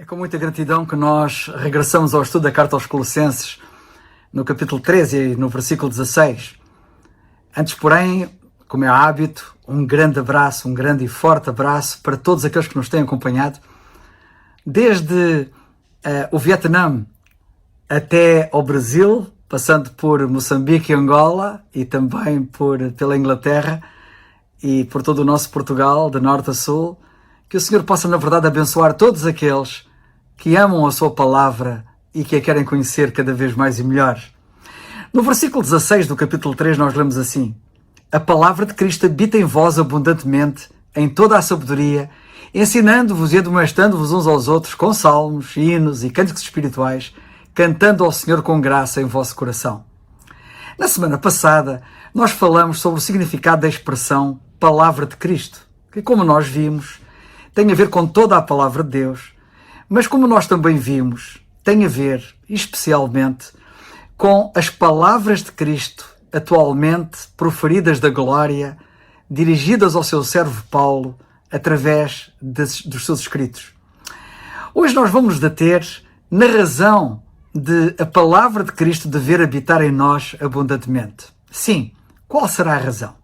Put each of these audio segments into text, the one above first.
É com muita gratidão que nós regressamos ao estudo da Carta aos Colossenses, no capítulo 13 e no versículo 16. Antes, porém, como é hábito, um grande abraço, um grande e forte abraço para todos aqueles que nos têm acompanhado, desde o Vietnã até ao Brasil, passando por Moçambique e Angola, e também pela Inglaterra e por todo o nosso Portugal, de norte a sul. Que o Senhor possa, na verdade, abençoar todos aqueles que amam a sua palavra e que a querem conhecer cada vez mais e melhor. No versículo 16 do capítulo 3 nós lemos assim: a palavra de Cristo habita em vós abundantemente, em toda a sabedoria, ensinando-vos e admoestando-vos uns aos outros com salmos, hinos e cânticos espirituais, cantando ao Senhor com graça em vosso coração. Na semana passada, nós falamos sobre o significado da expressão palavra de Cristo, que, como nós vimos, tem a ver com toda a palavra de Deus, mas como nós também vimos, tem a ver, especialmente, com as palavras de Cristo atualmente proferidas da glória, dirigidas ao seu servo Paulo, através dos seus escritos. Hoje nós vamos nos deter na razão de a palavra de Cristo dever habitar em nós abundantemente. Sim, qual será a razão?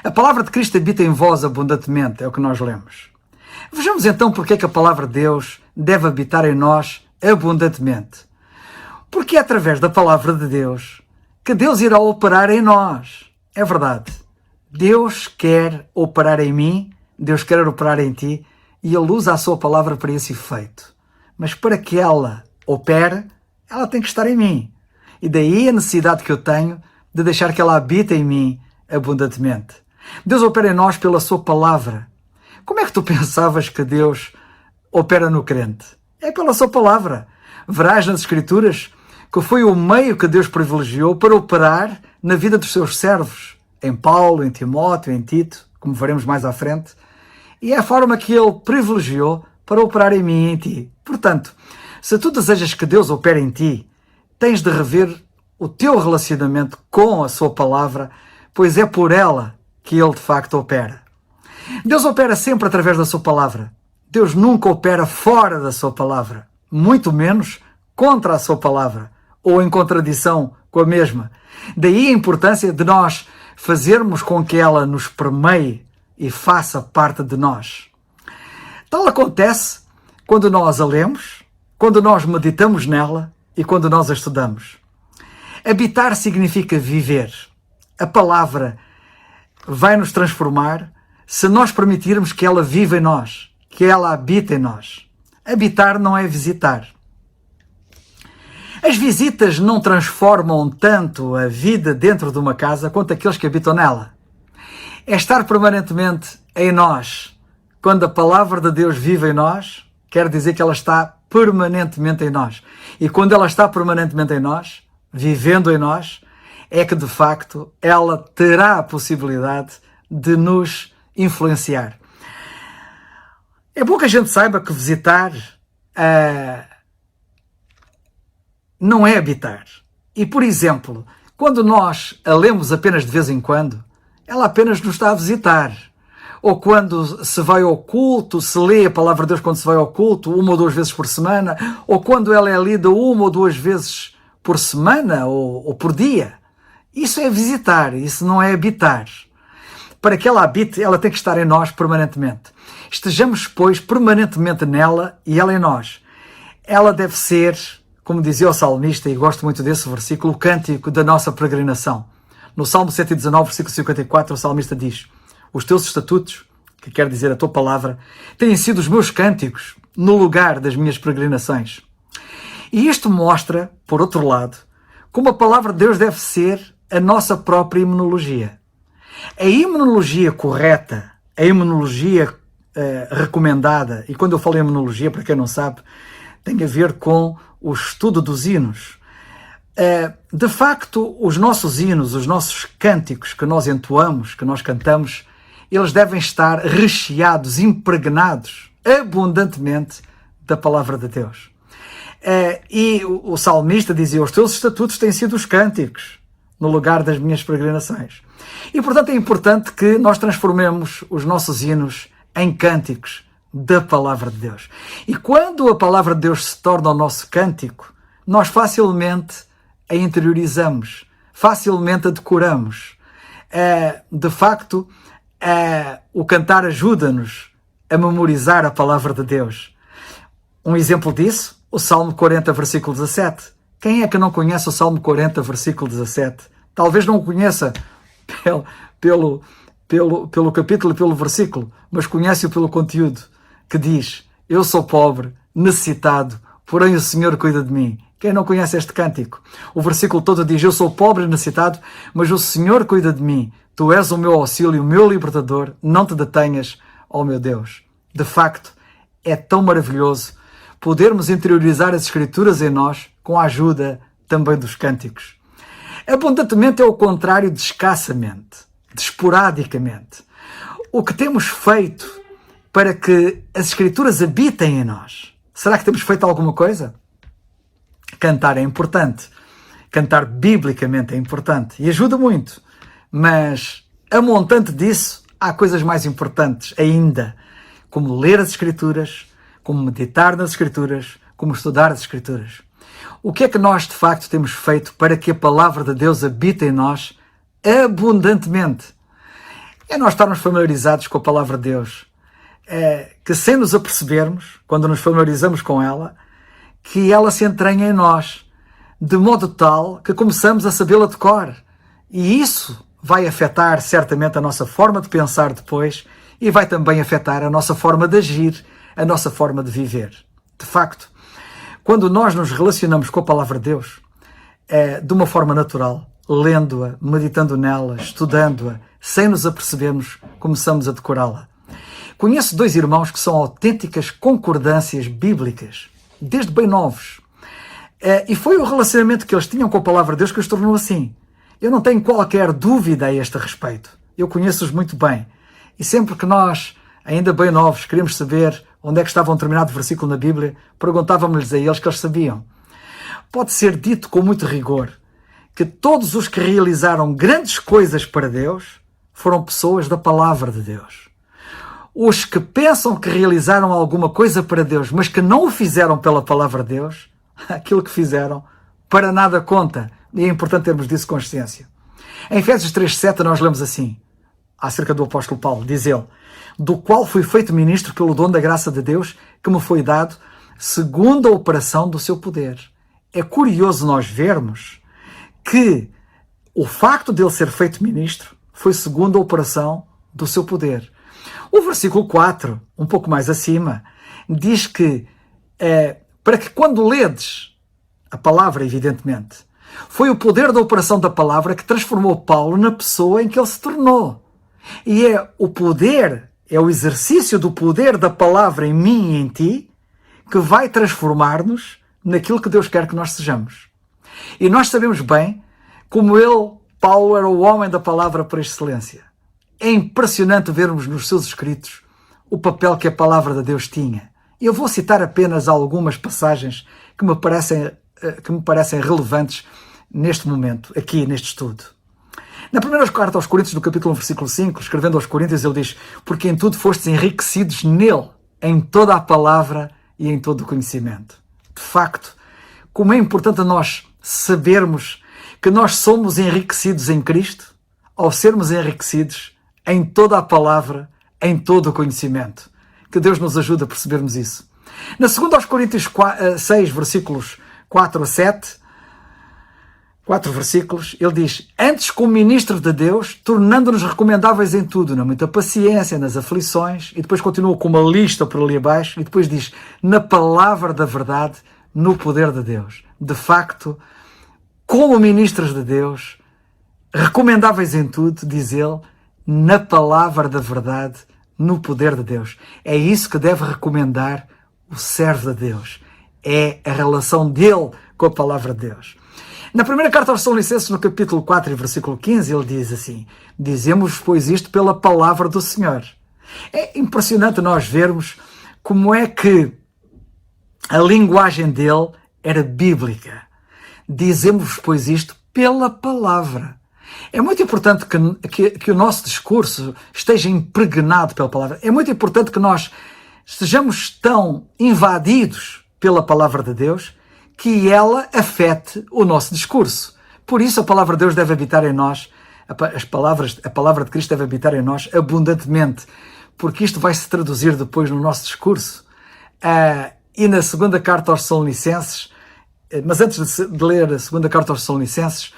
A palavra de Cristo habita em vós abundantemente, é o que nós lemos. Vejamos então porque é que a palavra de Deus deve habitar em nós abundantemente. Porque é através da palavra de Deus que Deus irá operar em nós. É verdade. Deus quer operar em mim, Deus quer operar em ti, e Ele usa a sua palavra para esse efeito. Mas para que ela opere, ela tem que estar em mim. E daí a necessidade que eu tenho de deixar que ela habite em mim abundantemente. Deus opera em nós pela sua palavra. Como é que tu pensavas que Deus opera no crente? É pela sua palavra. Verás nas Escrituras que foi o meio que Deus privilegiou para operar na vida dos seus servos, em Paulo, em Timóteo, em Tito, como veremos mais à frente, e é a forma que Ele privilegiou para operar em mim e em ti. Portanto, se tu desejas que Deus opere em ti, tens de rever o teu relacionamento com a sua palavra, pois é por ela que Ele de facto opera. Deus opera sempre através da sua palavra. Deus nunca opera fora da sua palavra, muito menos contra a sua palavra, ou em contradição com a mesma. Daí a importância de nós fazermos com que ela nos permeie e faça parte de nós. Tal acontece quando nós a lemos, quando nós meditamos nela e quando nós a estudamos. Habitar significa viver. A palavra vai nos transformar se nós permitirmos que ela viva em nós, que ela habite em nós. Habitar não é visitar. As visitas não transformam tanto a vida dentro de uma casa quanto aqueles que habitam nela. É estar permanentemente em nós. Quando a palavra de Deus vive em nós, quer dizer que ela está permanentemente em nós. E quando ela está permanentemente em nós, vivendo em nós, é que de facto ela terá a possibilidade de nos influenciar. É bom que a gente saiba que visitar não é habitar. E, por exemplo, quando nós a lemos apenas de vez em quando, ela apenas nos está a visitar. Ou quando se vai ao culto, se lê a palavra de Deus quando se vai ao culto, 1 ou 2 vezes por semana, ou quando ela é lida 1 ou 2 vezes por semana ou por dia. Isso é visitar, isso não é habitar. Para que ela habite, ela tem que estar em nós permanentemente. Estejamos, pois, permanentemente nela e ela em nós. Ela deve ser, como dizia o salmista, e gosto muito desse versículo, o cântico da nossa peregrinação. No Salmo 119, versículo 54, o salmista diz: os teus estatutos, que quer dizer a tua palavra, têm sido os meus cânticos no lugar das minhas peregrinações. E isto mostra, por outro lado, como a palavra de Deus deve ser a nossa própria imunologia. A imunologia correta, a imunologia recomendada, e quando eu falo em imunologia, para quem não sabe, tem a ver com o estudo dos hinos. De facto, os nossos hinos, os nossos cânticos que nós entoamos, que nós cantamos, eles devem estar recheados, impregnados, abundantemente da palavra de Deus. E o salmista dizia: os teus estatutos têm sido os cânticos no lugar das minhas peregrinações. E, portanto, é importante que nós transformemos os nossos hinos em cânticos da palavra de Deus. E quando a palavra de Deus se torna o nosso cântico, nós facilmente a interiorizamos, facilmente a decoramos. De facto, o cantar ajuda-nos a memorizar a palavra de Deus. Um exemplo disso, o Salmo 40, versículo 17. Quem é que não conhece o Salmo 40, versículo 17? Talvez não o conheça pelo capítulo e pelo versículo, mas conhece-o pelo conteúdo, que diz: eu sou pobre, necessitado, porém o Senhor cuida de mim. Quem não conhece este cântico? O versículo todo diz: eu sou pobre e necessitado, mas o Senhor cuida de mim. Tu és o meu auxílio, o meu libertador, não te detenhas, ó meu Deus. De facto, é tão maravilhoso podermos interiorizar as Escrituras em nós com a ajuda também dos cânticos. Abundantemente é o contrário de escassamente, de esporadicamente. O que temos feito para que as Escrituras habitem em nós? Será que temos feito alguma coisa? Cantar é importante. Cantar biblicamente é importante e ajuda muito. Mas, a montante disso, há coisas mais importantes ainda, como ler as Escrituras, como meditar nas Escrituras, como estudar as Escrituras. O que é que nós, de facto, temos feito para que a palavra de Deus habite em nós abundantemente? É nós estarmos familiarizados com a palavra de Deus, que sem nos apercebermos, quando nos familiarizamos com ela, que ela se entranha em nós, de modo tal que começamos a sabê-la de cor. E isso vai afetar certamente a nossa forma de pensar depois e vai também afetar a nossa forma de agir, a nossa forma de viver. De facto, quando nós nos relacionamos com a palavra de Deus, de uma forma natural, lendo-a, meditando nela, estudando-a, sem nos apercebermos, começamos a decorá-la. Conheço dois irmãos que são autênticas concordâncias bíblicas, desde bem novos. E foi o relacionamento que eles tinham com a palavra de Deus que os tornou assim. Eu não tenho qualquer dúvida a este respeito. Eu conheço-os muito bem. E sempre que nós, ainda bem novos, queríamos saber onde é que estava um determinado versículo na Bíblia, perguntávamos-lhes a eles que eles sabiam. Pode ser dito com muito rigor que todos os que realizaram grandes coisas para Deus foram pessoas da palavra de Deus. Os que pensam que realizaram alguma coisa para Deus, mas que não o fizeram pela palavra de Deus, aquilo que fizeram, para nada conta. E é importante termos disso consciência. Em Efésios 3,7 nós lemos assim, acerca do apóstolo Paulo, diz ele: do qual fui feito ministro pelo dom da graça de Deus que me foi dado, segundo a operação do seu poder. É curioso nós vermos que o facto de ele ser feito ministro foi segundo a operação do seu poder. O versículo 4, um pouco mais acima, diz que, para que quando ledes a palavra, evidentemente, foi o poder da operação da palavra que transformou Paulo na pessoa em que ele se tornou. E é o poder, é o exercício do poder da palavra em mim e em ti que vai transformar-nos naquilo que Deus quer que nós sejamos. E nós sabemos bem como Paulo, era o homem da palavra por excelência. É impressionante vermos nos seus escritos o papel que a palavra de Deus tinha. Eu vou citar apenas algumas passagens que me parecem relevantes neste momento, aqui neste estudo. Na primeira carta aos Coríntios, no capítulo 1, versículo 5, escrevendo aos Coríntios, ele diz: porque em tudo fostes enriquecidos nele, em toda a palavra e em todo o conhecimento. De facto, como é importante nós sabermos que nós somos enriquecidos em Cristo, ao sermos enriquecidos em toda a palavra, em todo o conhecimento. Que Deus nos ajude a percebermos isso. Na segunda aos Coríntios 6, versículos 4 a 7, 4 versículos, ele diz: antes como ministro de Deus, tornando-nos recomendáveis em tudo, na muita paciência, nas aflições, e depois continua com uma lista por ali abaixo, e depois diz: na palavra da verdade, no poder de Deus. De facto, como ministros de Deus, recomendáveis em tudo, diz ele, na palavra da verdade, no poder de Deus. É isso que deve recomendar o servo de Deus. É a relação dele com a palavra de Deus. Na primeira carta aos Tessalonicenses, no capítulo 4 e versículo 15, ele diz assim: dizemos, pois, isto pela palavra do Senhor. É impressionante nós vermos como é que a linguagem dele era bíblica. Dizemos, pois, isto pela palavra. É muito importante que o nosso discurso esteja impregnado pela palavra. É muito importante que nós sejamos tão invadidos pela palavra de Deus que ela afete o nosso discurso. Por isso a palavra de Deus deve habitar em nós, a palavra de Cristo deve habitar em nós abundantemente, porque isto vai se traduzir depois no nosso discurso. E na segunda carta aos Tessalonicenses, mas antes de ler a segunda carta aos Tessalonicenses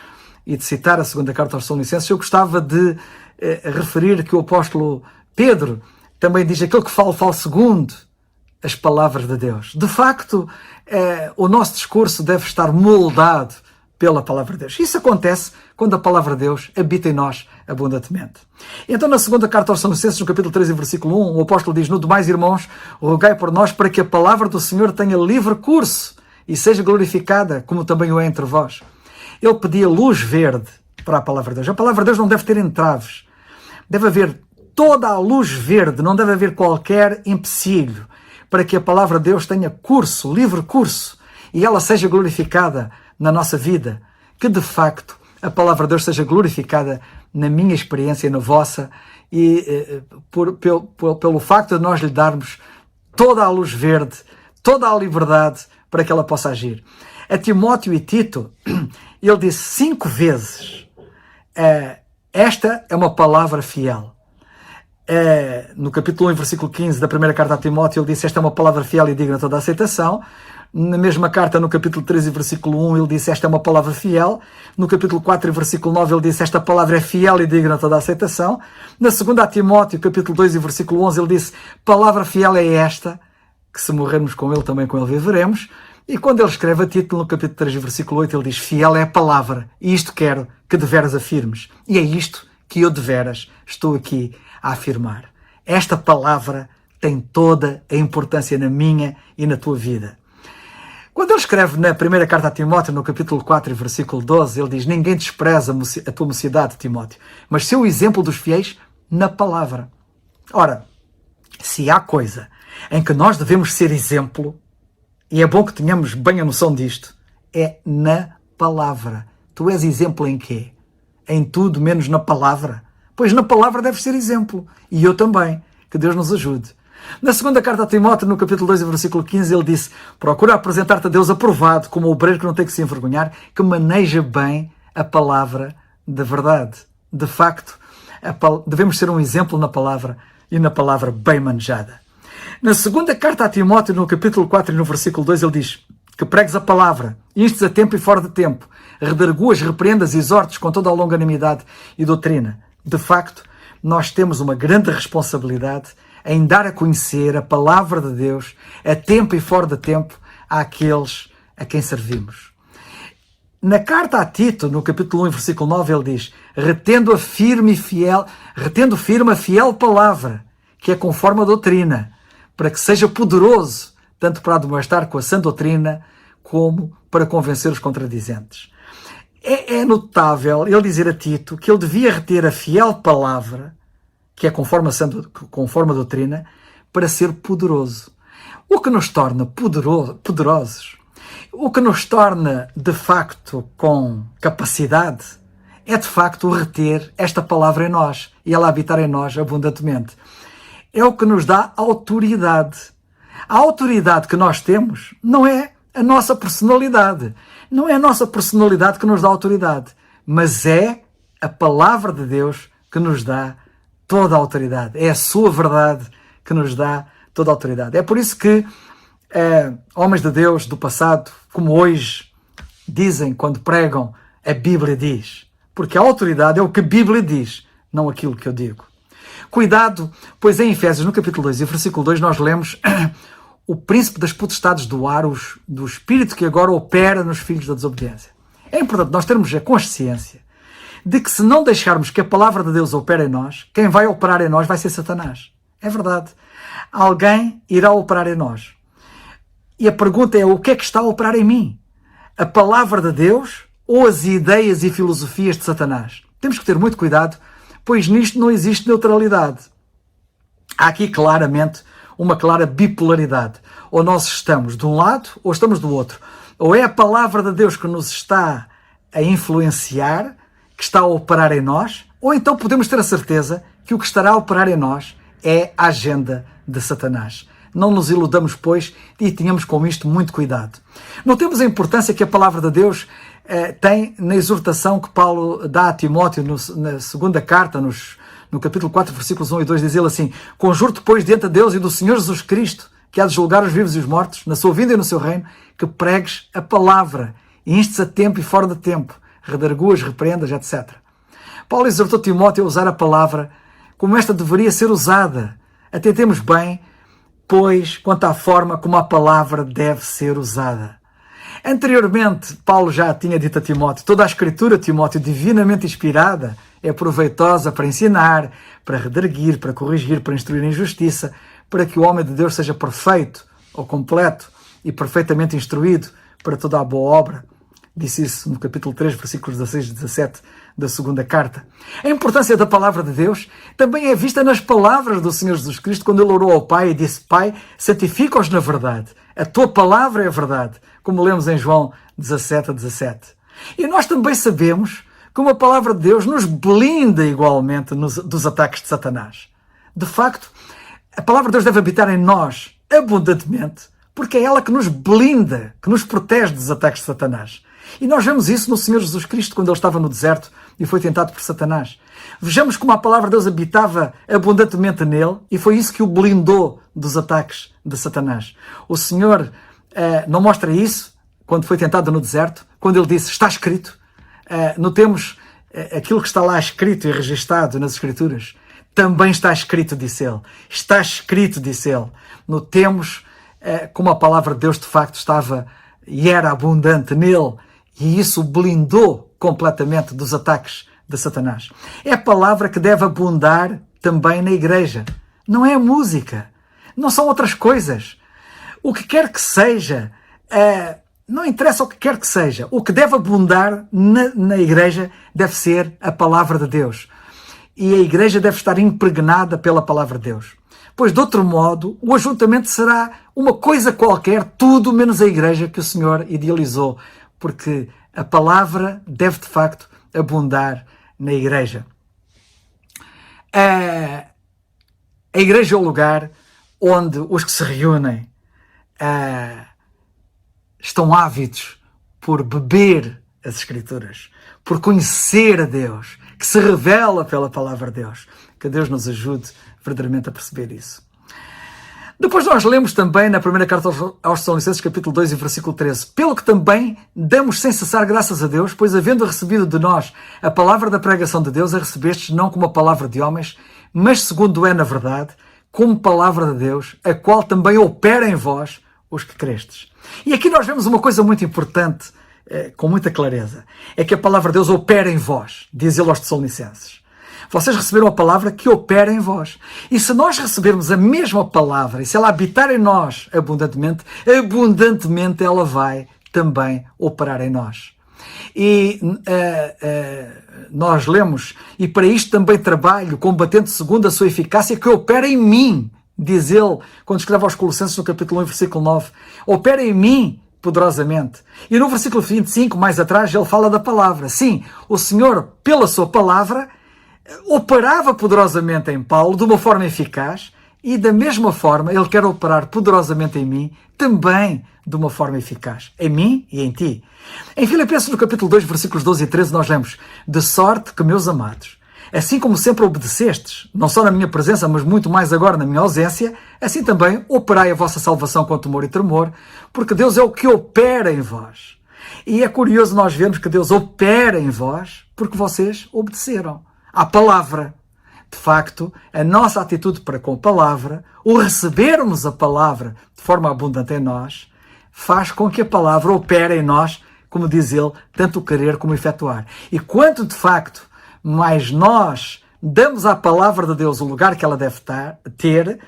e de citar a segunda carta aos Tessalonicenses, eu gostava de referir que o apóstolo Pedro também diz: aquele que fala segundo as palavras de Deus. De facto, o nosso discurso deve estar moldado pela palavra de Deus. Isso acontece quando a palavra de Deus habita em nós abundantemente. Então, na segunda carta aos Tessalonicenses, no capítulo 3, versículo 1, o apóstolo diz: no demais, irmãos, rogai por nós para que a palavra do Senhor tenha livre curso e seja glorificada, como também o é entre vós. Ele pedia luz verde para a palavra de Deus. A palavra de Deus não deve ter entraves. Deve haver toda a luz verde, não deve haver qualquer empecilho para que a palavra de Deus tenha curso, livre curso, e ela seja glorificada na nossa vida. Que, de facto, a palavra de Deus seja glorificada na minha experiência e na vossa, e pelo facto de nós lhe darmos toda a luz verde, toda a liberdade para que ela possa agir. A Timóteo e Tito, ele disse 5 vezes, esta é uma palavra fiel. No capítulo 1, versículo 15 da primeira carta a Timóteo, ele disse: esta é uma palavra fiel e digna de toda a aceitação. Na mesma carta, no capítulo 13, versículo 1, ele disse: esta é uma palavra fiel. No capítulo 4, versículo 9, ele disse: esta palavra é fiel e digna de toda a aceitação. Na segunda a Timóteo, capítulo 2, versículo 11, ele disse: palavra fiel é esta, que se morrermos com ele, também com ele viveremos. E quando ele escreve a Tito, no capítulo 3, versículo 8, ele diz: fiel é a palavra, e isto quero que deveras afirmes. E é isto que eu deveras estou aqui a afirmar. Esta palavra tem toda a importância na minha e na tua vida. Quando ele escreve na primeira carta a Timóteo, no capítulo 4, versículo 12, ele diz: ninguém despreza a tua mocidade, Timóteo, mas seu exemplo dos fiéis na palavra. Ora, se há coisa em que nós devemos ser exemplo, e é bom que tenhamos bem a noção disto, é na palavra. Tu és exemplo em quê? Em tudo menos na palavra? Pois na palavra deves ser exemplo. E eu também. Que Deus nos ajude. Na segunda carta a Timóteo, no capítulo 2, versículo 15, ele disse: procura apresentar-te a Deus aprovado, como o obreiro que não tem que se envergonhar, que maneja bem a palavra da verdade. De facto, devemos ser um exemplo na palavra, e na palavra bem manejada. Na segunda carta a Timóteo, no capítulo 4 e no versículo 2, ele diz que pregues a palavra, instes a tempo e fora de tempo, redarguas, repreendas e exortes com toda a longanimidade e doutrina. De facto, nós temos uma grande responsabilidade em dar a conhecer a palavra de Deus a tempo e fora de tempo àqueles a quem servimos. Na carta a Tito, no capítulo 1, versículo 9, ele diz: retendo firme a fiel palavra, que é conforme a doutrina, para que seja poderoso, tanto para admoestar com a sã doutrina, como para convencer os contradizentes. É notável ele dizer a Tito que ele devia reter a fiel palavra, que é conforme a doutrina, para ser poderoso. O que nos torna poderosos, o que nos torna de facto com capacidade, é de facto reter esta palavra em nós e ela habitar em nós abundantemente. É o que nos dá autoridade. A autoridade que nós temos não é a nossa personalidade. Não é a nossa personalidade que nos dá autoridade, mas é a palavra de Deus que nos dá toda a autoridade. É a sua verdade que nos dá toda a autoridade. É por isso que homens de Deus do passado, como hoje, dizem quando pregam: a Bíblia diz. Porque a autoridade é o que a Bíblia diz, não aquilo que eu digo. Cuidado, pois em Efésios, no capítulo 2 e versículo 2, nós lemos: o príncipe das potestades do ar, do espírito que agora opera nos filhos da desobediência. É importante nós termos a consciência de que, se não deixarmos que a palavra de Deus opere em nós, quem vai operar em nós vai ser Satanás. É verdade. Alguém irá operar em nós. E a pergunta é: o que é que está a operar em mim? A palavra de Deus ou as ideias e filosofias de Satanás? Temos que ter muito cuidado, pois nisto não existe neutralidade. Há aqui claramente uma clara bipolaridade. Ou nós estamos de um lado ou estamos do outro. Ou é a palavra de Deus que nos está a influenciar, que está a operar em nós, ou então podemos ter a certeza que o que estará a operar em nós é a agenda de Satanás. Não nos iludamos, pois, e tenhamos com isto muito cuidado. Notemos a importância que a palavra de Deus tem na exortação que Paulo dá a Timóteo na segunda carta, no capítulo 4, versículos 1 e 2, diz ele assim: conjuro-te, pois, diante de Deus e do Senhor Jesus Cristo, que há de julgar os vivos e os mortos, na sua vinda e no seu reino, que pregues a palavra, e instes a tempo e fora de tempo, redarguas, repreendas, etc. Paulo exortou Timóteo a usar a palavra como esta deveria ser usada. Atentemos bem, pois, quanto à forma como a palavra deve ser usada. Anteriormente, Paulo já tinha dito a Timóteo: toda a Escritura, Timóteo, divinamente inspirada, é proveitosa para ensinar, para redarguir, para corrigir, para instruir em justiça, para que o homem de Deus seja perfeito ou completo e perfeitamente instruído para toda a boa obra. Disse isso no capítulo 3, versículos 16 e 17 da segunda carta. A importância da palavra de Deus também é vista nas palavras do Senhor Jesus Cristo, quando ele orou ao Pai e disse: Pai, santifica-os na verdade. A tua palavra é a verdade, como lemos em João 17 a 17. E nós também sabemos como a palavra de Deus nos blinda igualmente dos ataques de Satanás. De facto, a palavra de Deus deve habitar em nós abundantemente, porque é ela que nos blinda, que nos protege dos ataques de Satanás. E nós vemos isso no Senhor Jesus Cristo, quando ele estava no deserto e foi tentado por Satanás. Vejamos como a palavra de Deus habitava abundantemente nele, e foi isso que o blindou dos ataques de Satanás. O Senhor não mostra isso quando foi tentado no deserto, quando ele disse: está escrito. Notemos aquilo que está lá escrito e registado nas Escrituras. Também está escrito, disse ele. Está escrito, disse ele. Notemos como a palavra de Deus de facto estava e era abundante nele, e isso o blindou completamente dos ataques de Satanás. É a palavra que deve abundar também na igreja. Não é a música. Não são outras coisas. O que quer que seja, não interessa o que quer que seja. O que deve abundar na igreja deve ser a palavra de Deus. E a igreja deve estar impregnada pela palavra de Deus. Pois, de outro modo, o ajuntamento será uma coisa qualquer, tudo menos a igreja que o Senhor idealizou. Porque a palavra deve, de facto, abundar na igreja. A igreja é o lugar onde os que se reúnem estão ávidos por beber as Escrituras, por conhecer a Deus, que se revela pela palavra de Deus. Que Deus nos ajude verdadeiramente a perceber isso. Depois nós lemos também na primeira carta aos Tessalonicenses, capítulo 2 e versículo 13: pelo que também damos sem cessar graças a Deus, pois havendo recebido de nós a palavra da pregação de Deus, a recebestes não como a palavra de homens, mas segundo é na verdade, como palavra de Deus, a qual também opera em vós os que crestes. E aqui nós vemos uma coisa muito importante, com muita clareza, é que a palavra de Deus opera em vós, diz ele aos Tessalonicenses. Vocês receberam a palavra que opera em vós. E se nós recebermos a mesma palavra, e se ela habitar em nós abundantemente, abundantemente ela vai também operar em nós. E nós lemos: e para isto também trabalho, combatendo segundo a sua eficácia, que opera em mim, diz ele, quando escreve aos Colossenses no capítulo 1, versículo 9, opera em mim poderosamente. E no versículo 25, mais atrás, ele fala da palavra. Sim, o Senhor, pela sua palavra, operava poderosamente em Paulo de uma forma eficaz, e da mesma forma ele quer operar poderosamente em mim também de uma forma eficaz, em mim e em ti. Em Filipenses no capítulo 2, versículos 12 e 13, nós lemos: de sorte que, meus amados, assim como sempre obedecestes, não só na minha presença, mas muito mais agora na minha ausência, assim também operai a vossa salvação com temor e tremor, porque Deus é o que opera em vós. E é curioso nós vermos que Deus opera em vós porque vocês obedeceram à palavra. De facto, a nossa atitude para com a palavra, o recebermos a palavra de forma abundante em nós, faz com que a palavra opere em nós, como diz ele, tanto o querer como o efetuar. E quanto de facto mais nós damos à palavra de Deus o lugar que ela deve ter,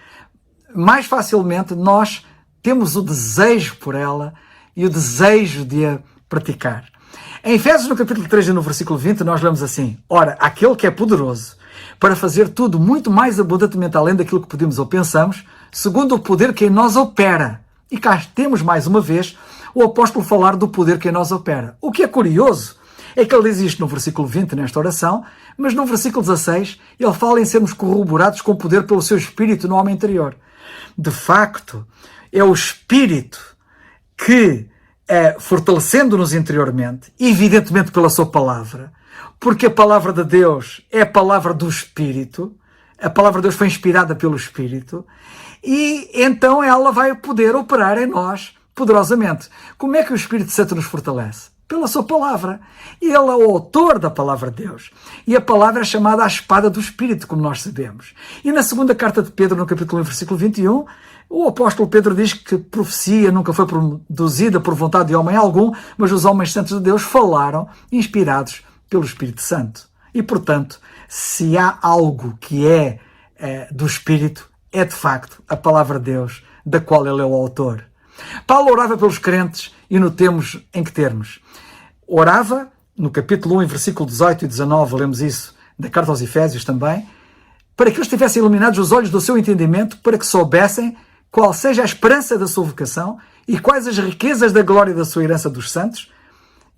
mais facilmente nós temos o desejo por ela e o desejo de a praticar. Em Efésios, no capítulo 3 e no versículo 20, nós lemos assim: ora, aquele que é poderoso para fazer tudo muito mais abundantemente além daquilo que pedimos ou pensamos, segundo o poder que em nós opera. E cá temos mais uma vez o apóstolo falar do poder que em nós opera. O que é curioso é que ele diz isto no versículo 20, nesta oração, mas no versículo 16 ele fala em sermos corroborados com poder pelo seu Espírito no homem interior. De facto, é o Espírito que, fortalecendo-nos interiormente, evidentemente pela sua palavra, porque a palavra de Deus é a palavra do Espírito, a palavra de Deus foi inspirada pelo Espírito, e então ela vai poder operar em nós poderosamente. Como é que o Espírito Santo nos fortalece? Pela sua palavra. Ele é o autor da palavra de Deus. E a palavra é chamada a espada do Espírito, como nós sabemos. E na segunda carta de Pedro, no capítulo 1, versículo 21, o apóstolo Pedro diz que profecia nunca foi produzida por vontade de homem algum, mas os homens santos de Deus falaram, inspirados pelo Espírito Santo. E, portanto, se há algo que é do Espírito, é de facto a palavra de Deus, da qual ele é o autor. Paulo orava pelos crentes e notemos em que termos. Orava, no capítulo 1, em versículo 18 e 19, lemos isso, da carta aos Efésios também, para que eles tivessem iluminados os olhos do seu entendimento, para que soubessem qual seja a esperança da sua vocação e quais as riquezas da glória da sua herança dos santos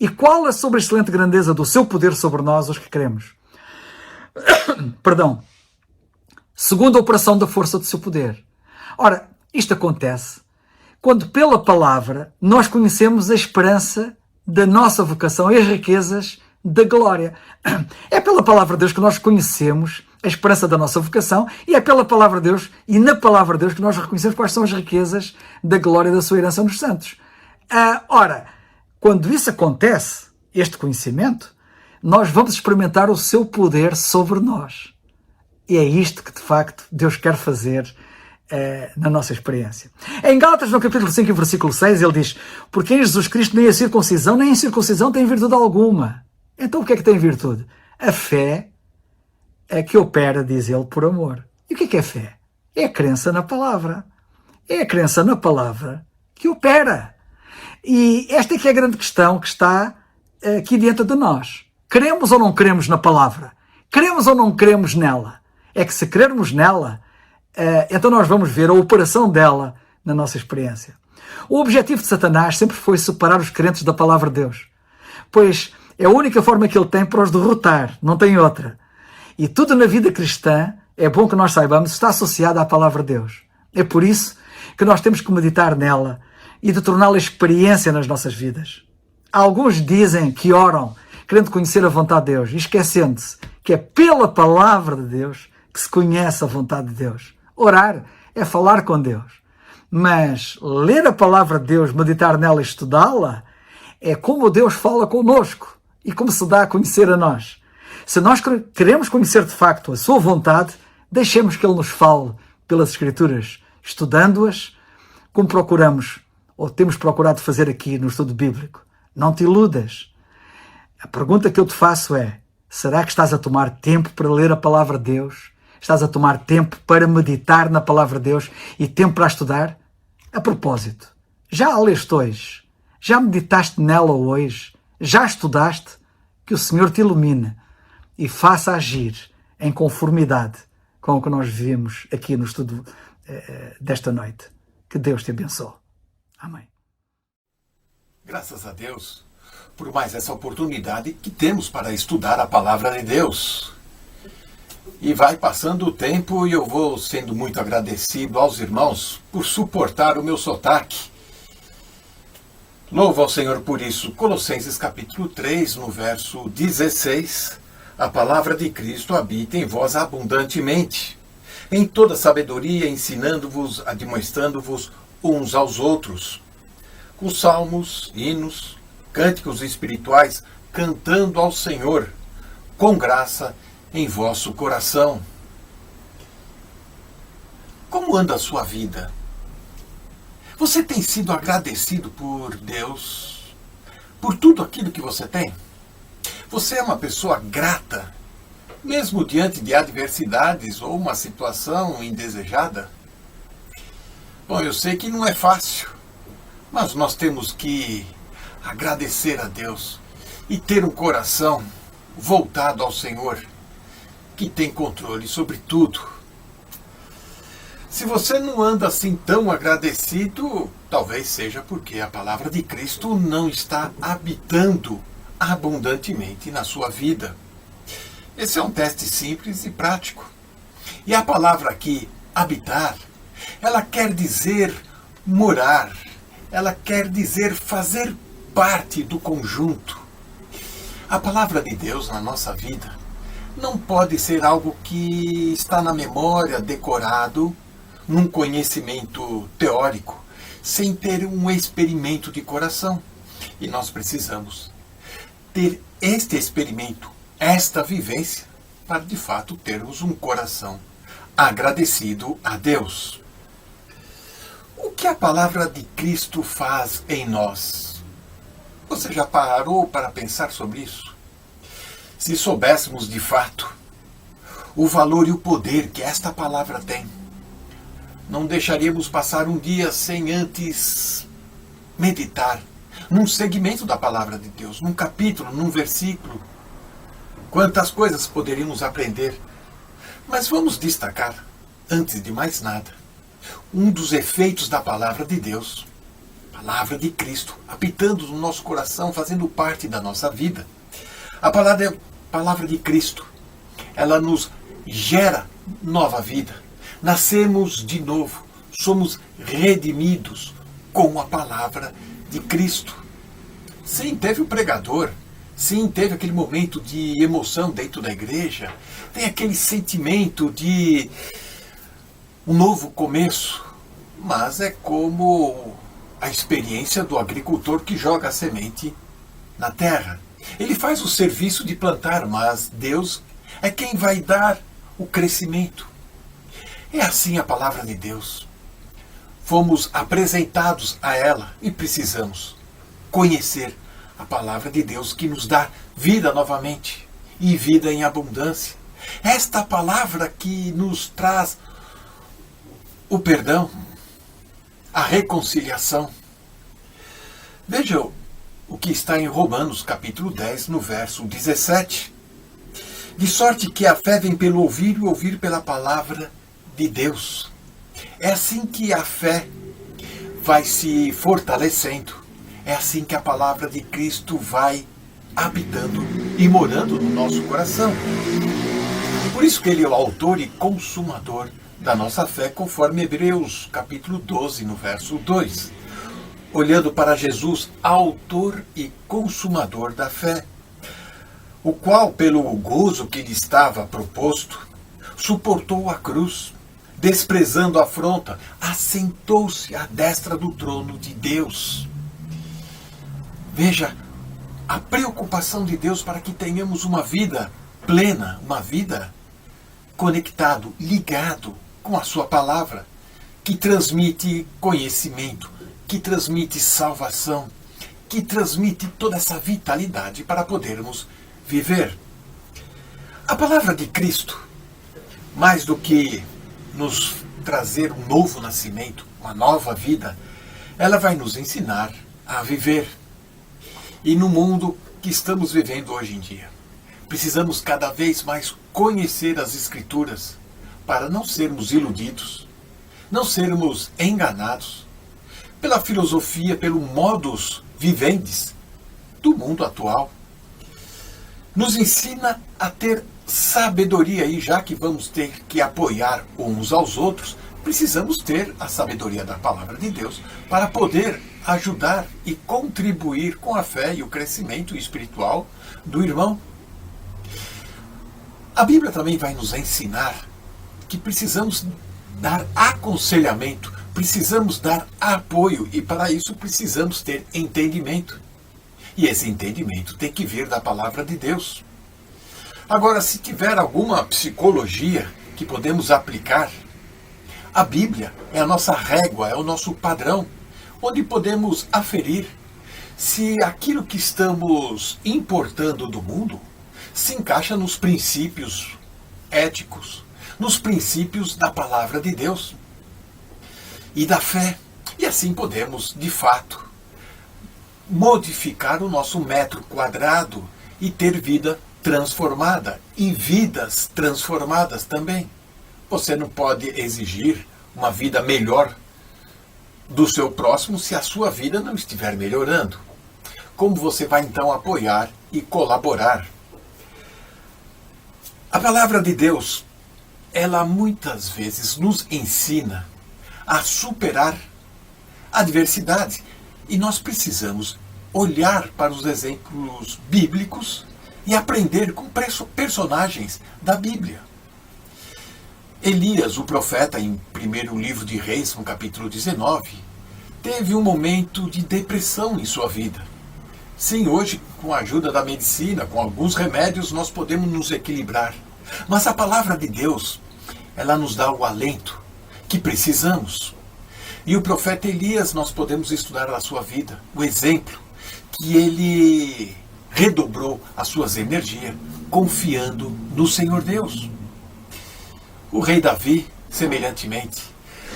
e qual a sobreexcelente grandeza do seu poder sobre nós, os que queremos. Perdão. Segundo a operação da força do seu poder. Ora, isto acontece quando pela palavra nós conhecemos a esperança da nossa vocação e as riquezas da glória. É pela palavra de Deus que nós conhecemos a esperança da nossa vocação e é pela palavra de Deus e na palavra de Deus que nós reconhecemos quais são as riquezas da glória da sua herança nos santos. Ora, quando isso acontece, este conhecimento, nós vamos experimentar o seu poder sobre nós. E é isto que, de facto, Deus quer fazer na nossa experiência. Em Gálatas, no capítulo 5, versículo 6, ele diz: porque em Jesus Cristo nem a circuncisão nem a incircuncisão tem virtude alguma. Então o que é que tem virtude? A fé é que opera, diz ele, por amor. E o que é fé? É a crença na palavra. É a crença na palavra que opera. E esta é que é a grande questão que está aqui dentro de nós. Queremos ou não queremos na palavra? Queremos ou não queremos nela? É que se crermos nela, então nós vamos ver a operação dela na nossa experiência. O objetivo de Satanás sempre foi separar os crentes da palavra de Deus, pois é a única forma que ele tem para os derrotar, não tem outra. E tudo na vida cristã, é bom que nós saibamos, está associado à palavra de Deus. É por isso que nós temos que meditar nela e de torná-la experiência nas nossas vidas. Alguns dizem que oram, querendo conhecer a vontade de Deus, e esquecendo-se que é pela palavra de Deus que se conhece a vontade de Deus. Orar é falar com Deus. Mas ler a palavra de Deus, meditar nela e estudá-la, é como Deus fala connosco e como se dá a conhecer a nós. Se nós queremos conhecer de facto a sua vontade, deixemos que Ele nos fale pelas Escrituras, estudando-as, como procuramos, ou temos procurado fazer aqui no estudo bíblico. Não te iludas. A pergunta que eu te faço é: será que estás a tomar tempo para ler a palavra de Deus? Estás a tomar tempo para meditar na palavra de Deus e tempo para estudar? A propósito, já a leste hoje? Já meditaste nela hoje? Já estudaste? Que o Senhor te ilumine e faça agir em conformidade com o que nós vimos aqui no estudo desta noite. Que Deus te abençoe. Amém. Graças a Deus por mais essa oportunidade que temos para estudar a palavra de Deus. E vai passando o tempo e eu vou sendo muito agradecido aos irmãos por suportar o meu sotaque. Louvo ao Senhor por isso. Colossenses capítulo 3, no verso 16, a palavra de Cristo habita em vós abundantemente, em toda sabedoria, ensinando-vos, admoestando-vos uns aos outros, com salmos, hinos, cânticos espirituais, cantando ao Senhor, com graça em vosso coração. Como anda a sua vida? Você tem sido agradecido por Deus, por tudo aquilo que você tem? Você é uma pessoa grata, mesmo diante de adversidades ou uma situação indesejada? Bom, eu sei que não é fácil, mas nós temos que agradecer a Deus e ter um coração voltado ao Senhor, que tem controle sobre tudo. Se você não anda assim tão agradecido, talvez seja porque a palavra de Cristo não está habitando abundantemente na sua vida. Esse é um teste simples e prático. E a palavra aqui, habitar, ela quer dizer morar, ela quer dizer fazer parte do conjunto. A palavra de Deus na nossa vida não pode ser algo que está na memória, decorado, num conhecimento teórico, sem ter um experimento de coração. E nós precisamos ter este experimento, esta vivência, para de fato termos um coração agradecido a Deus. O que a palavra de Cristo faz em nós? Você já parou para pensar sobre isso? Se soubéssemos de fato o valor e o poder que esta palavra tem, não deixaríamos passar um dia sem antes meditar num segmento da palavra de Deus, num capítulo, num versículo. Quantas coisas poderíamos aprender. Mas vamos destacar, antes de mais nada, um dos efeitos da palavra de Deus, palavra de Cristo, habitando no nosso coração, fazendo parte da nossa vida. A palavra de Cristo, ela nos gera nova vida. Nascemos de novo, somos redimidos com a palavra de Cristo. Sim, teve o pregador, sim, teve aquele momento de emoção dentro da igreja, tem aquele sentimento de um novo começo, mas é como a experiência do agricultor que joga a semente na terra. Ele faz o serviço de plantar, mas Deus é quem vai dar o crescimento. É assim a palavra de Deus. Fomos apresentados a ela e precisamos conhecer a palavra de Deus que nos dá vida novamente e vida em abundância. Esta palavra que nos traz o perdão, a reconciliação. Vejam o que está em Romanos capítulo 10, no verso 17. De sorte que a fé vem pelo ouvir e ouvir pela palavra de Deus. É assim que a fé vai se fortalecendo. É assim que a palavra de Cristo vai habitando e morando no nosso coração. Por isso que ele é o autor e consumador da nossa fé, conforme Hebreus capítulo 12, no verso 2. Olhando para Jesus, autor e consumador da fé, o qual, pelo gozo que lhe estava proposto, suportou a cruz, desprezando a afronta, assentou-se à destra do trono de Deus. Veja, a preocupação de Deus para que tenhamos uma vida plena, uma vida conectado, ligado com a sua palavra, que transmite conhecimento, que transmite salvação, que transmite toda essa vitalidade para podermos viver. A palavra de Cristo, mais do que nos trazer um novo nascimento, uma nova vida, ela vai nos ensinar a viver. E no mundo que estamos vivendo hoje em dia, precisamos cada vez mais conhecer as Escrituras para não sermos iludidos, não sermos enganados pela filosofia, pelo modus vivendi do mundo atual. Nos ensina a ter sabedoria e já que vamos ter que apoiar uns aos outros, precisamos ter a sabedoria da palavra de Deus para poder ajudar e contribuir com a fé e o crescimento espiritual do irmão. A Bíblia também vai nos ensinar que precisamos dar aconselhamento, precisamos dar apoio e para isso precisamos ter entendimento. E esse entendimento tem que vir da palavra de Deus. Agora, se tiver alguma psicologia que podemos aplicar, a Bíblia é a nossa régua, é o nosso padrão, onde podemos aferir se aquilo que estamos importando do mundo se encaixa nos princípios éticos, nos princípios da palavra de Deus e da fé. E assim podemos, de fato, modificar o nosso metro quadrado e ter vida transformada e vidas transformadas também. Você não pode exigir uma vida melhor do seu próximo se a sua vida não estiver melhorando. Como você vai então apoiar e colaborar? A palavra de Deus, ela muitas vezes nos ensina a superar adversidades. E nós precisamos olhar para os exemplos bíblicos e aprender com personagens da Bíblia. Elias, o profeta, em 1º livro de Reis, no capítulo 19, teve um momento de depressão em sua vida. Sim, hoje, com a ajuda da medicina, com alguns remédios, nós podemos nos equilibrar. Mas a palavra de Deus, ela nos dá o alento que precisamos. E o profeta Elias, nós podemos estudar a sua vida, o exemplo que ele redobrou as suas energias, confiando no Senhor Deus. O rei Davi, semelhantemente,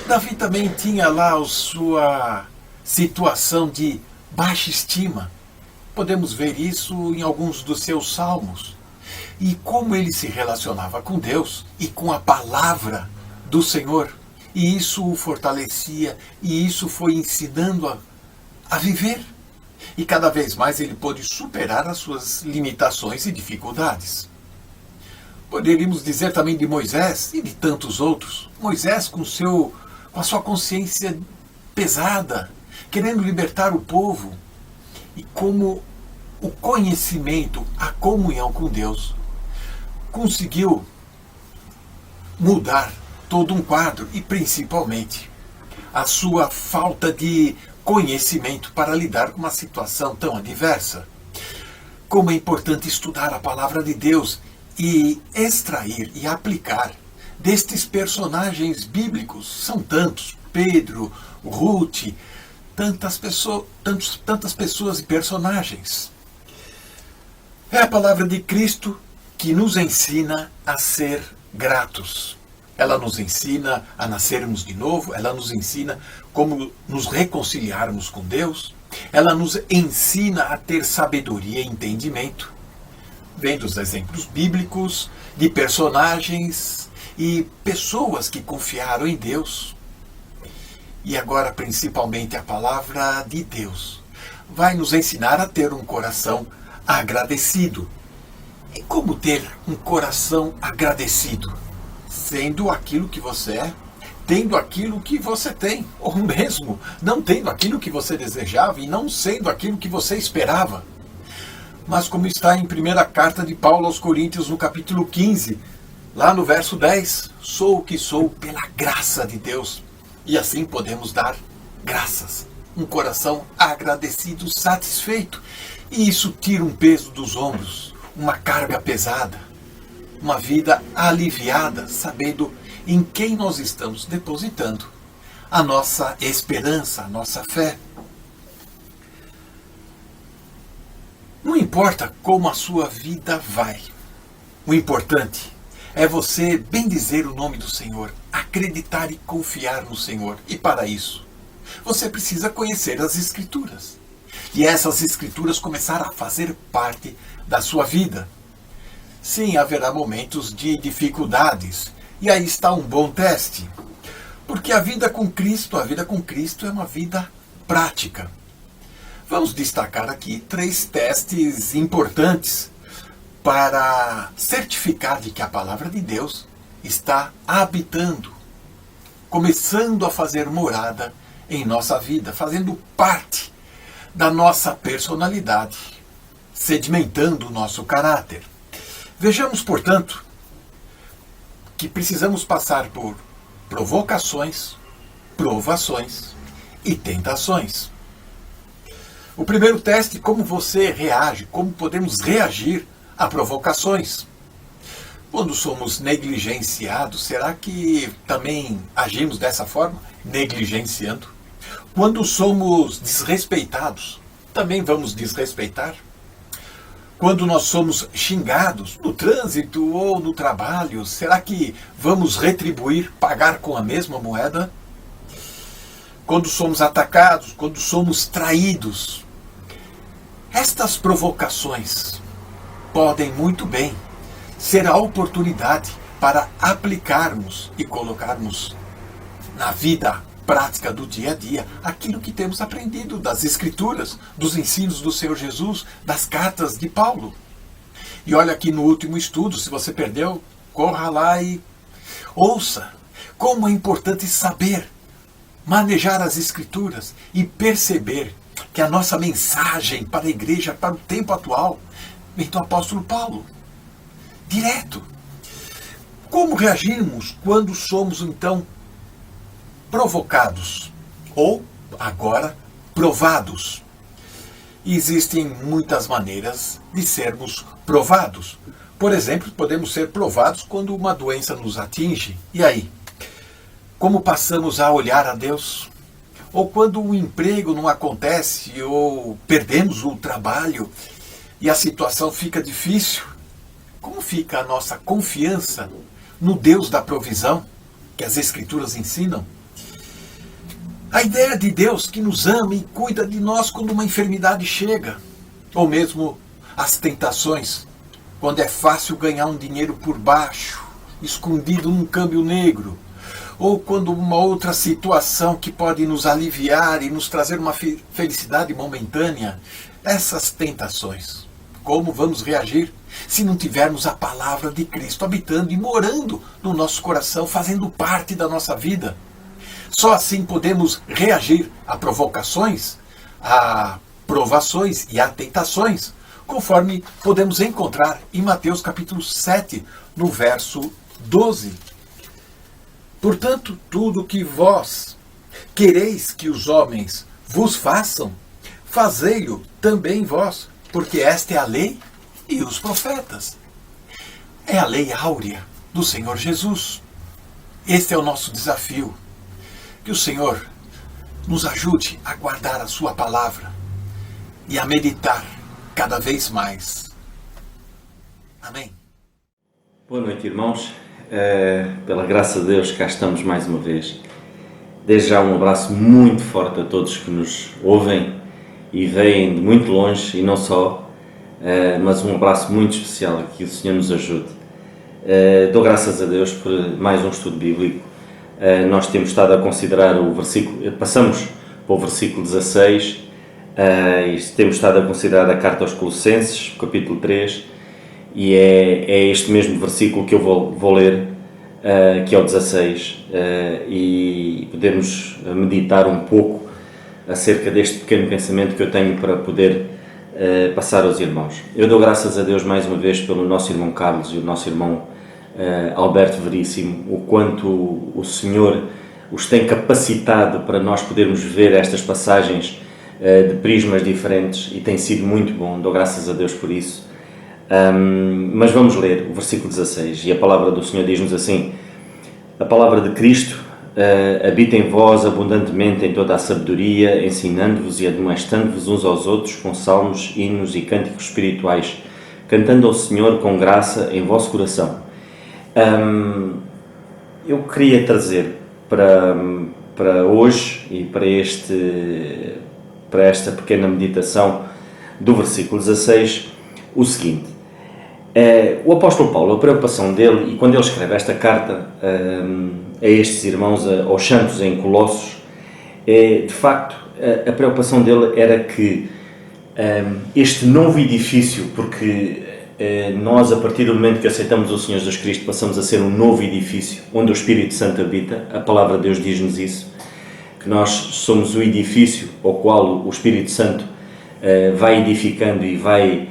Davi também tinha lá a sua situação de baixa estima. Podemos ver isso em alguns dos seus salmos. E como ele se relacionava com Deus e com a palavra do Senhor. E isso o fortalecia, e isso foi ensinando a viver. E cada vez mais ele pôde superar as suas limitações e dificuldades. Poderíamos dizer também de Moisés e de tantos outros. Moisés com a sua consciência pesada, querendo libertar o povo. E como o conhecimento, a comunhão com Deus, conseguiu mudar todo um quadro e principalmente a sua falta de conhecimento para lidar com uma situação tão adversa. Como é importante estudar a palavra de Deus e extrair e aplicar destes personagens bíblicos. São tantos, Pedro, Ruth, tantas pessoas e personagens. É a palavra de Cristo que nos ensina a ser gratos. Ela nos ensina a nascermos de novo, ela nos ensina como nos reconciliarmos com Deus, ela nos ensina a ter sabedoria e entendimento, vendo os exemplos bíblicos de personagens e pessoas que confiaram em Deus. E agora, principalmente, a palavra de Deus vai nos ensinar a ter um coração agradecido. E como ter um coração agradecido? Sendo aquilo que você é, tendo aquilo que você tem, ou mesmo não tendo aquilo que você desejava e não sendo aquilo que você esperava. Mas como está em primeira carta de Paulo aos Coríntios, no capítulo 15, lá no verso 10, sou o que sou pela graça de Deus. E assim podemos dar graças, um coração agradecido, satisfeito. E isso tira um peso dos ombros, uma carga pesada, uma vida aliviada, sabendo em quem nós estamos depositando a nossa esperança, a nossa fé. Não importa como a sua vida vai, o importante é você bendizer o nome do Senhor, acreditar e confiar no Senhor. E para isso, você precisa conhecer as Escrituras. E essas Escrituras começar a fazer parte da sua vida. Sim, haverá momentos de dificuldades. E aí está um bom teste. Porque a vida com Cristo é uma vida prática. Vamos destacar aqui 3 testes importantes para certificar de que a palavra de Deus está habitando, começando a fazer morada em nossa vida, fazendo parte da nossa personalidade, sedimentando o nosso caráter. Vejamos, portanto, que precisamos passar por provocações, provações e tentações. O primeiro teste, como você reage, como podemos reagir a provocações. Quando somos negligenciados, será que também agimos dessa forma, negligenciando? Quando somos desrespeitados, também vamos desrespeitar? Quando nós somos xingados no trânsito ou no trabalho, será que vamos retribuir, pagar com a mesma moeda? Quando somos atacados, quando somos traídos, estas provocações podem muito bem ser a oportunidade para aplicarmos e colocarmos na vida prática do dia a dia aquilo que temos aprendido das Escrituras, dos ensinos do Senhor Jesus, das cartas de Paulo. E olha aqui no último estudo, se você perdeu, corra lá e ouça como é importante saber manejar as Escrituras e perceber que a nossa mensagem para a igreja, para o tempo atual, vem do apóstolo Paulo. Direto. Como reagirmos quando somos, então, provocados? Ou, agora, provados? E existem muitas maneiras de sermos provados. Por exemplo, podemos ser provados quando uma doença nos atinge. E aí? Como passamos a olhar a Deus? Ou quando o emprego não acontece, ou perdemos o trabalho e a situação fica difícil, como fica a nossa confiança no Deus da provisão, que as Escrituras ensinam? A ideia de Deus que nos ama e cuida de nós quando uma enfermidade chega, ou mesmo as tentações, quando é fácil ganhar um dinheiro por baixo, escondido num câmbio negro, ou quando uma outra situação que pode nos aliviar e nos trazer uma felicidade momentânea. Essas tentações, como vamos reagir se não tivermos a palavra de Cristo habitando e morando no nosso coração, fazendo parte da nossa vida? Só assim podemos reagir a provocações, a provações e a tentações, conforme podemos encontrar em Mateus capítulo 7, no verso 12. Portanto, tudo que vós quereis que os homens vos façam, fazei-o também vós, porque esta é a lei e os profetas. É a lei áurea do Senhor Jesus. Este é o nosso desafio. Que o Senhor nos ajude a guardar a sua palavra e a meditar cada vez mais. Amém. Boa noite, irmãos. Pela graça de Deus, cá estamos mais uma vez. Desde já um abraço muito forte a todos que nos ouvem e veem de muito longe, e não só, mas um abraço muito especial, que o Senhor nos ajude. Dou graças a Deus por mais um estudo bíblico. Nós temos estado a considerar o versículo, passamos para o versículo 16, e temos estado a considerar a carta aos Colossenses, capítulo 3, e é este mesmo versículo que eu vou ler, que é o 16, e podemos meditar um pouco acerca deste pequeno pensamento que eu tenho para poder passar aos irmãos. Eu dou graças a Deus mais uma vez pelo nosso irmão Carlos e o nosso irmão Alberto Veríssimo, o quanto o Senhor os tem capacitado para nós podermos ver estas passagens de prismas diferentes, e tem sido muito bom. Dou graças a Deus por isso. Mas vamos ler o versículo 16, e a palavra do Senhor diz-nos assim: a palavra de Cristo habita em vós abundantemente em toda a sabedoria, ensinando-vos e admoestando-vos uns aos outros com salmos, hinos e cânticos espirituais, cantando ao Senhor com graça em vosso coração. Eu queria trazer para hoje e para esta pequena meditação do versículo 16 o seguinte: o apóstolo Paulo, a preocupação dele, e quando ele escreve esta carta a estes irmãos, aos santos em Colossos, de facto a preocupação dele era que este novo edifício, porque nós, a partir do momento que aceitamos o Senhor Jesus Cristo, passamos a ser um novo edifício onde o Espírito Santo habita. A palavra de Deus diz-nos isso, que nós somos o edifício ao qual o Espírito Santo vai edificando e vai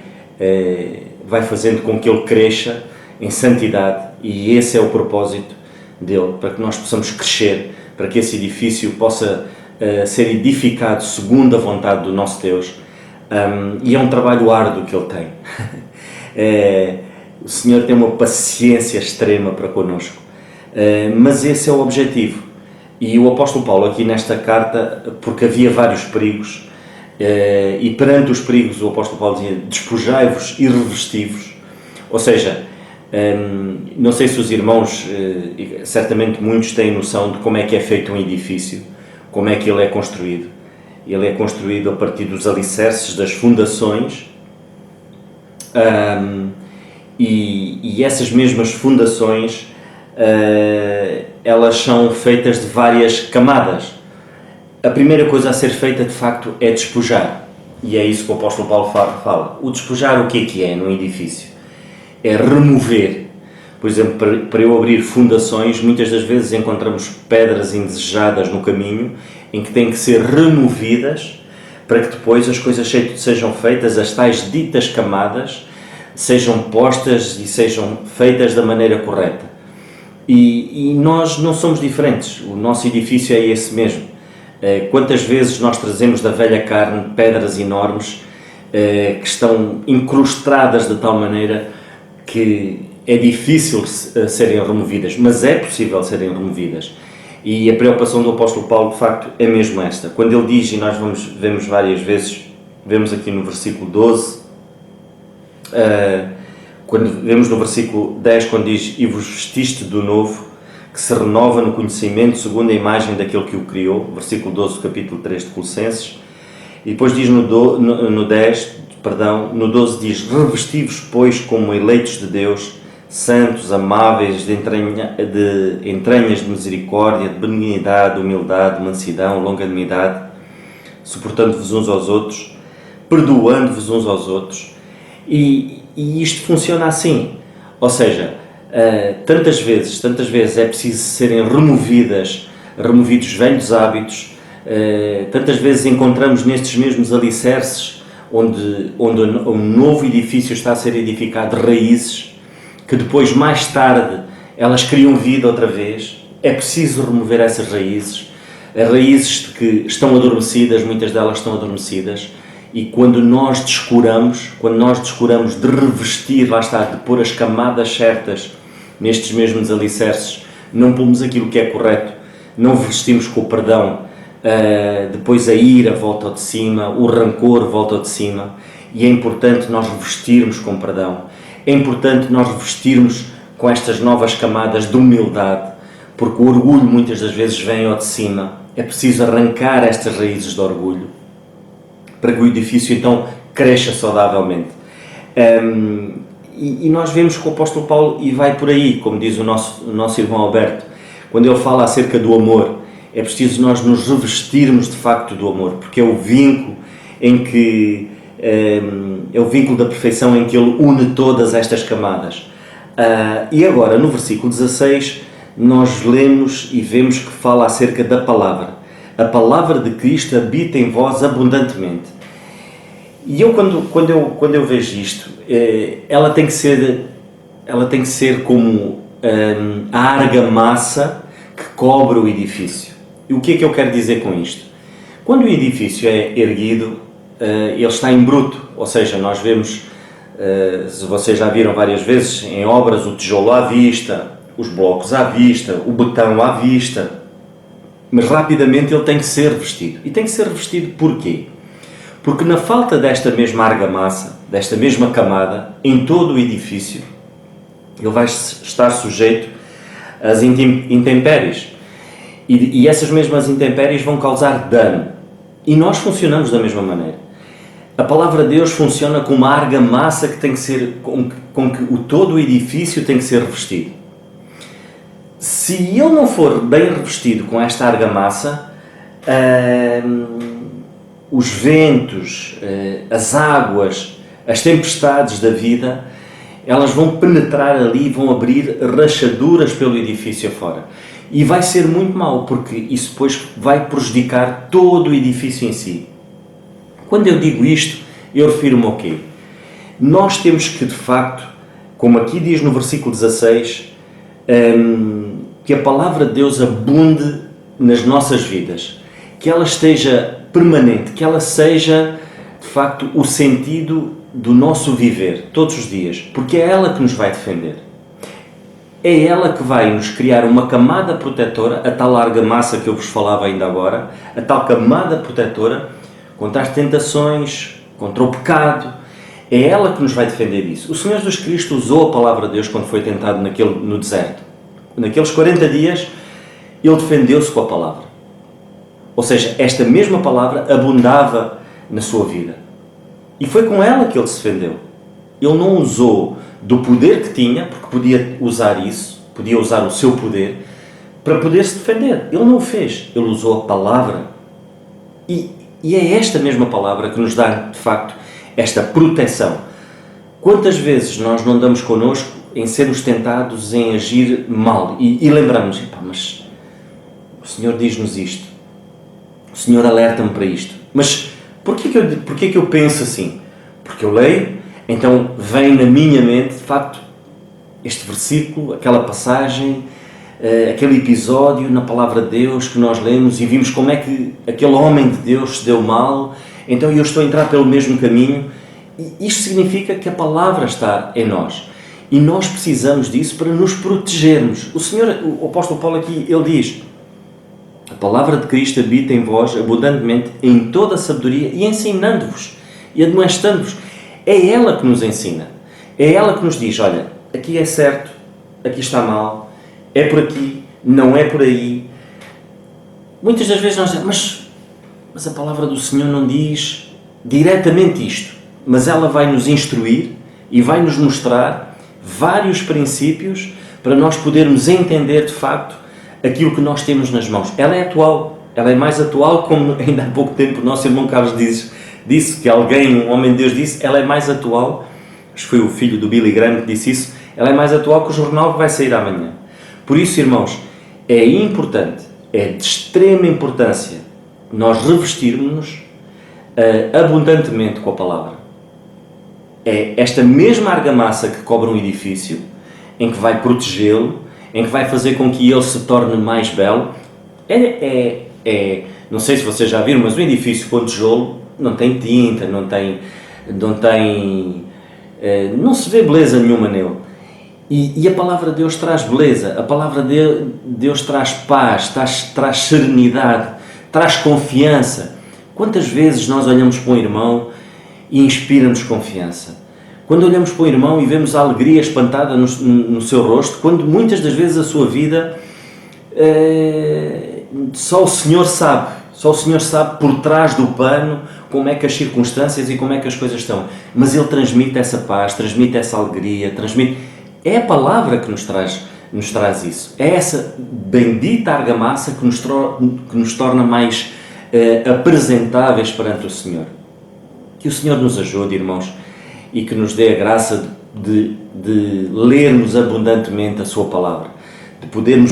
fazendo com que ele cresça em santidade, e esse é o propósito dele, para que nós possamos crescer, para que esse edifício possa ser edificado segundo a vontade do nosso Deus. E é um trabalho árduo que ele tem. O Senhor tem uma paciência extrema para connosco, mas esse é o objetivo. E o apóstolo Paulo aqui nesta carta, porque havia vários perigos, e perante os perigos o apóstolo Paulo dizia: despojai-vos e revesti-vos. Ou seja, não sei se os irmãos, certamente muitos têm noção de como é que é feito um edifício, como é que ele é construído. Ele é construído a partir dos alicerces, das fundações, e essas mesmas fundações elas são feitas de várias camadas. A primeira coisa a ser feita, de facto, é despojar, e é isso que o apóstolo Paulo fala. O despojar, o que é num edifício? É remover Por exemplo, para eu abrir fundações, muitas das vezes encontramos pedras indesejadas no caminho, em que têm que ser removidas para que depois as coisas sejam feitas, as tais ditas camadas, sejam postas e sejam feitas da maneira correta. E nós não somos diferentes, o nosso edifício é esse mesmo. Quantas vezes nós trazemos da velha carne pedras enormes que estão incrustadas de tal maneira que é difícil serem removidas, mas é possível serem removidas. E a preocupação do apóstolo Paulo, de facto, é mesmo esta. Quando ele diz, e nós vemos várias vezes, vemos aqui no versículo 12, quando vemos no versículo 10, quando diz: e vos vestiste do novo, que se renova no conhecimento segundo a imagem daquele que o criou, versículo 12 do capítulo 3 de Colossenses, e depois diz no 12 diz: revesti-vos, pois, como eleitos de Deus, santos, amáveis, de entranhas de misericórdia, de benignidade, humildade, mansidão, longanimidade, suportando-vos uns aos outros, perdoando-vos uns aos outros. E isto funciona assim, ou seja, tantas vezes é preciso serem removidos velhos hábitos, tantas vezes encontramos nestes mesmos alicerces onde um novo edifício está a ser edificado, raízes, que depois, mais tarde, elas criam vida outra vez. É preciso remover essas raízes, as raízes que estão adormecidas, muitas delas estão adormecidas, e quando nós descuramos de revestir, lá está, de pôr as camadas certas nestes mesmos alicerces, não pomos aquilo que é correto, não vestimos com o perdão, depois a ira volta ao de cima, o rancor volta ao de cima, e é importante nós revestirmos com perdão. É importante nós revestirmos com estas novas camadas de humildade, porque o orgulho muitas das vezes vem ao de cima. É preciso arrancar estas raízes de orgulho para que o edifício então cresça saudavelmente. E nós vemos que o apóstolo Paulo, e vai por aí, como diz o nosso irmão Alberto, quando ele fala acerca do amor, é preciso nós nos revestirmos de facto do amor, porque é o vínculo em que é o vínculo da perfeição em que ele une todas estas camadas. E agora, no versículo 16, nós lemos e vemos que fala acerca da palavra. A palavra de Cristo habita em vós abundantemente. E eu, quando eu vejo isto, ela tem que ser como a argamassa que cobre o edifício. E o que é que eu quero dizer com isto? Quando o edifício é erguido, ele está em bruto, ou seja, nós vemos, se vocês já viram várias vezes em obras, o tijolo à vista, os blocos à vista, o betão à vista, mas rapidamente ele tem que ser revestido. E tem que ser revestido porquê? Porque na falta desta mesma argamassa, desta mesma camada, em todo o edifício, ele vai estar sujeito às intempéries. E essas mesmas intempéries vão causar dano. E nós funcionamos da mesma maneira. A palavra de Deus funciona como uma argamassa que tem que ser, com que todo o edifício tem que ser revestido. Se ele não for bem revestido com esta argamassa, os ventos, as águas, as tempestades da vida, elas vão penetrar ali e vão abrir rachaduras pelo edifício afora. E vai ser muito mau, porque isso depois vai prejudicar todo o edifício em si. Quando eu digo isto, eu refiro-me ao quê? Nós temos que, de facto, como aqui diz no versículo 16, que a palavra de Deus abunde nas nossas vidas, que ela esteja permanente, que ela seja, de facto, o sentido do nosso viver, todos os dias, porque é ela que nos vai defender. É ela que vai nos criar uma camada protetora, a tal argamassa que eu vos falava ainda agora, a tal camada protetora contra as tentações, contra o pecado. É ela que nos vai defender disso. O Senhor Jesus Cristo usou a palavra de Deus quando foi tentado no deserto. Naqueles 40 dias, ele defendeu-se com a palavra. Ou seja, esta mesma palavra abundava na sua vida. E foi com ela que ele se defendeu. Ele não usou do poder que tinha, porque podia usar isso, podia usar o seu poder, para poder se defender. Ele não o fez. Ele usou a palavra. E é esta mesma palavra que nos dá, de facto, esta proteção. Quantas vezes nós não damos connosco em sermos tentados em agir mal e lembramos, mas o Senhor diz-nos isto, o Senhor alerta-me para isto, mas porquê que eu penso assim? Porque eu leio, então vem na minha mente, de facto, este versículo, aquela passagem, aquele episódio na Palavra de Deus que nós lemos e vimos como é que aquele homem de Deus se deu mal, então eu estou a entrar pelo mesmo caminho, e isto significa que a Palavra está em nós. E nós precisamos disso para nos protegermos. O apóstolo Paulo aqui, ele diz: a palavra de Cristo habita em vós abundantemente em toda a sabedoria e ensinando-vos e admoestando-vos. É ela que nos ensina. É ela que nos diz, olha, aqui é certo, aqui está mal, é por aqui, não é por aí. Muitas das vezes nós dizemos, mas a palavra do Senhor não diz diretamente isto, mas ela vai nos instruir e vai nos mostrar vários princípios para nós podermos entender de facto aquilo que nós temos nas mãos. Ela é atual, ela é mais atual, como ainda há pouco tempo o nosso irmão Carlos disse que alguém, um homem de Deus disse, ela é mais atual, acho que foi o filho do Billy Graham que disse isso, ela é mais atual que o jornal que vai sair amanhã. Por isso, irmãos, é importante, é de extrema importância nós revestirmos-nos abundantemente com a palavra. É esta mesma argamassa que cobre um edifício, em que vai protegê-lo, em que vai fazer com que ele se torne mais belo. Não sei se vocês já viram, mas um edifício com tijolo não tem tinta, não se vê beleza nenhuma nele. E a palavra de Deus traz beleza, a palavra de Deus traz paz, traz serenidade, traz confiança. Quantas vezes nós olhamos para um irmão e inspira-nos confiança? Quando olhamos para o irmão e vemos a alegria espantada no seu rosto, quando muitas das vezes a sua vida só o Senhor sabe por trás do pano como é que as circunstâncias e como é que as coisas estão, mas Ele transmite essa paz, transmite essa alegria, é a palavra que nos traz isso, é essa bendita argamassa que nos torna mais apresentáveis perante o Senhor. Que o Senhor nos ajude, irmãos, e que nos dê a graça de lermos abundantemente a Sua Palavra, de podermos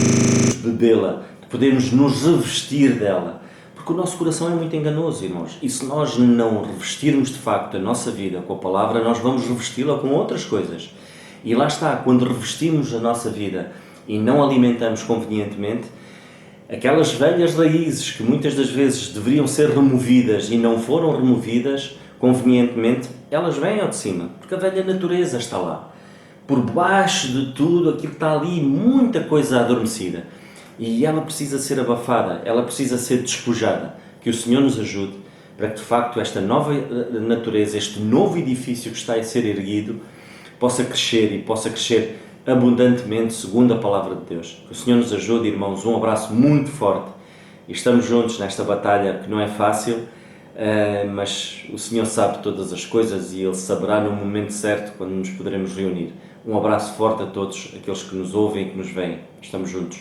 bebê-la, de podermos nos revestir dela, porque o nosso coração é muito enganoso, irmãos, e se nós não revestirmos de facto a nossa vida com a Palavra, nós vamos revesti-la com outras coisas. E lá está, quando revestimos a nossa vida e não alimentamos convenientemente, aquelas velhas raízes que muitas das vezes deveriam ser removidas e não foram removidas convenientemente, elas vêm ao de cima, porque a velha natureza está lá. Por baixo de tudo, aquilo que está ali, muita coisa adormecida. E ela precisa ser abafada, ela precisa ser despojada. Que o Senhor nos ajude para que, de facto, esta nova natureza, este novo edifício que está a ser erguido, possa crescer e possa crescer abundantemente segundo a Palavra de Deus. Que o Senhor nos ajude, irmãos. Um abraço muito forte. E estamos juntos nesta batalha que não é fácil, mas o Senhor sabe todas as coisas e Ele saberá no momento certo quando nos poderemos reunir. Um abraço forte a todos aqueles que nos ouvem e que nos veem. Estamos juntos.